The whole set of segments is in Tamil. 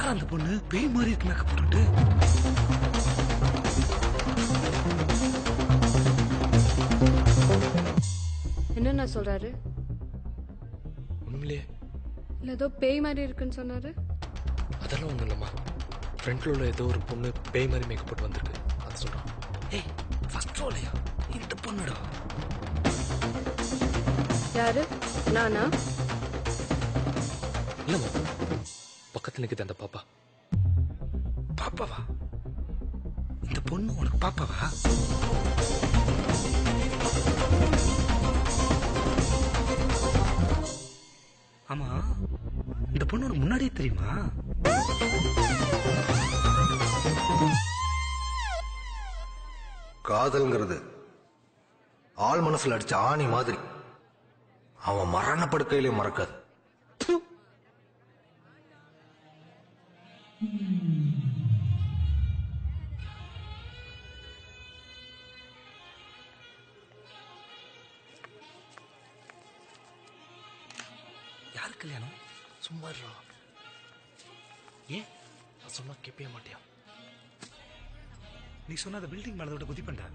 யாரா அந்த பொண்ணு பேய் மாதிரி இருக்கு மேக்கப் போட்டுட்டு? என்ன சொல்றாரு? உண்மையிலே இல்ல ஏதோ பேய் மாதிரி இருக்குன்னு சொன்னாரு. அதெல்லாம் ஒண்ணும் இல்லம்மா. ஃப்ரண்ட்ல உள்ள ஏதோ ஒரு பொண்ணு பேய் மாதிரி மேக்கப் போட்டு வந்திருக்கு, அது சொல்றான். ஏய் ஃபர்ஸ்ட் ரோலையா இந்த பொண்ணுடா? யாரு? நானா? இல்லம்மா, பக்கத்துல நிக்குது அந்த பாப்பா. பாப்பாவா? இந்த பொண்ணு உனக்கு பாப்பாவா? ஆமா, இந்த பொண்ணு உனக்கு முன்னாடியே தெரியுமா? காதல்ங்கிறது ஆள் மனசுல அடிச்ச ஆணி மாதிரி அவன் மரண படுக்கையிலே மறக்காது. யாரு கல்யாணம்? சும்மா இருடா. ஏன் நான் சொன்னா கேட்பே மாட்டியா? நீ சொன்ன அந்த பில்டிங் மேலதோட குதிப்பண்டா.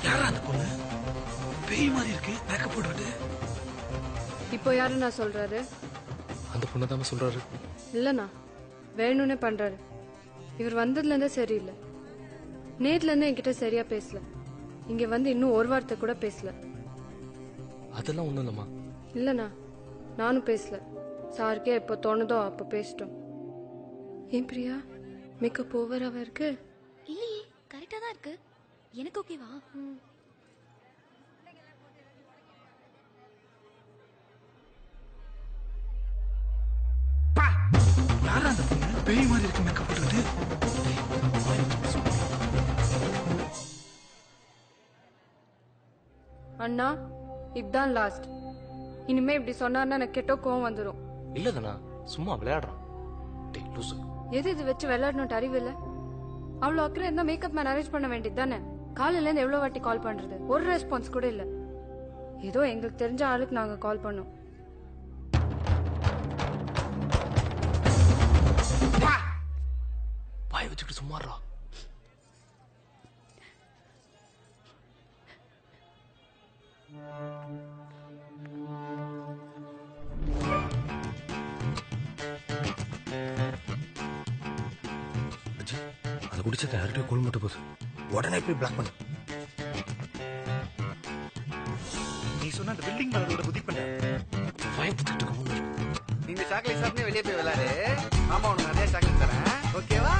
யாரா அந்த பொண்ணு பேய் மாதிரி இருக்கு மேக்கப் போட்டுட்டு? இப்போ யாரு நான் சொல்றாரு? அந்த பொண்ணை தான் சொல்றாரு. இல்லண்ணா, வேணும்னே பண்றாரு. இவர் வந்ததுல இருந்தே சரியில்லை. நேத்துல இருந்து என்கிட்ட சரியா பேசல. இங்க வந்து இன்னும் ஒரு வார்த்தை கூட பேசல. அதெல்லாம் ஒண்ணும் இல்லம்மா. இல்லண்ணா, நானும் பேசல. சாருக்கே எப்போ தோணுதோ அப்போ பேசிட்டோம். ஏன் பிரியா, மேக்கப் ஓவராவா இருக்கு? இல்லையே, கரெக்டா தான் இருக்கு. எனக்கு ஓகேவா? யாரா அந்த பொண்ணு பேய் மாதிரி இருக்கு மேக்கப் போட்டுட்டு? அண்ணா, இதுதான் லாஸ்ட். இனிமே இப்படி சொன்னார்னா எனக்கு கெட்ட கோவம் வந்துடும். இல்லதானா, சும்மா விளையாடுறான். டேய் லூசு. எது இது வச்சு விளையாடணும் அறிவு இல்ல? அவ்வளவு அக்கறை இருந்தா மேக்கப் மேன் அரேஞ்ச் பண்ண வேண்டியது தானே? காலையில இருந்து எவ்வளவு வாட்டி கால் பண்றது, ஒரு ரெஸ்பான்ஸ் கூட இல்ல. ஏதோ எங்களுக்கு தெரிஞ்ச ஆளுக்கு நாங்க கால் பண்ணோம். வாய் வச்சுக்கிட்டு சும்மாறா. அதை குடிச்சத யார்கிட்டயும் கோல் மட்டும் போகுது. உடனே போய் பிளாக் பண்ணு. நீ சொன்ன அந்த பில்டிங் மேலதோட குதிப்பண்டா. வாய் வச்சுக்கிட்டு முன்னாடி. நீங்க சாக்லேட் சாப்பிட்டு வெளியே போய் விளையாடு. மாமா உனக்கு நிறைய சாக்லேட் தரேன், ஓகேவா?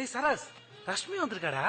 ஏய் சரஸ், ரஷ்மி வந்திருக்காடா.